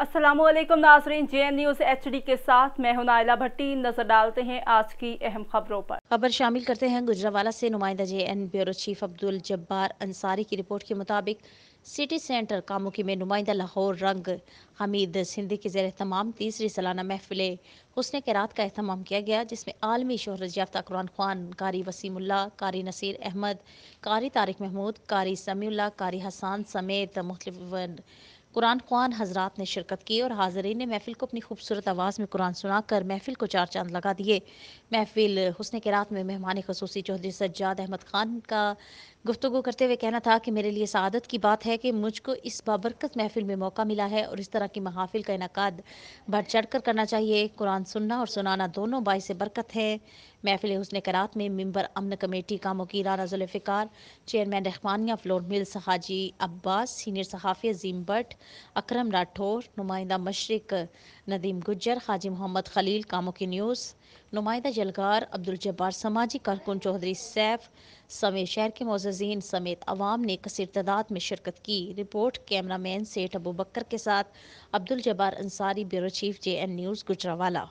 अस्सलाम वालेकुम नाज़रीन, JN न्यूज़ HD के साथ मैं हूं नाइला भट्टी। नजर डालते हैं आज की अहम खबरों पर। खबर शामिल करते हैं गुजरावाला से। नुमाइंदा JN bureau chief Abdul Jabbar Ansari की रिपोर्ट के मुताबिक सिटी सेंटर कामुकी में नुमाइंदा लाहौर रंग हमीद सिंधी के ज़ेर तमाम तीसरी सालाना महफिल हुस्न क़िरात का एहतमाम किया गया, जिसमें आलमी शोहरत याफ्ता कुरान ख्वान कारी वसीमुल्लाह, कारी नसीर अहमद, कारी तारिक महमूद, कारी समीउल्लाह, कारी हसान समेत मुख्तलिफ कुरान ख्वान हजरात ने शिरकत की और हाजरीन ने महफिल को अपनी खूबसूरत आवाज़ में कुरान सुनाकर महफिल को चार चांद लगा दिए। महफिल हुस्न क़िरात में मेहमान खसूसी चौधरी सज्जाद अहमद खान का गुफ्तगू करते हुए कहना था कि मेरे लिए सआदत की बात है कि मुझको इस बाबरकत महफिल में मौका मिला है और इस तरह की महाफिल का इनकाद बढ़ चढ़ कर करना चाहिए। कुरान सुनना और सुनाना दोनों बाइस बरकत है। महफिल हुस्न क़िरात में मिंबर अमन कमेटी कामों की Rana Zulfiqar, chairman Rehmania flour mills Haji Abbas, senior सहाफ़ी अजीम भट्ट, अकरम राठौर, नुमाइंदा मशरिक नदीम गुज्जर, हाजी मोहम्मद खलील कामों की न्यूज़, नुमाइंदा जलगार अब्दुल जब्बार, समाजी कारकुन चौधरी सैफ समेत शहर के मोअज़्ज़ीन समेत अवाम ने कसीर तादाद में शिरकत की। रिपोर्ट कैमरामैन सेठ अबू बकर के साथ Abdul Jabbar Ansari, bureau chief JN news Gujranwala.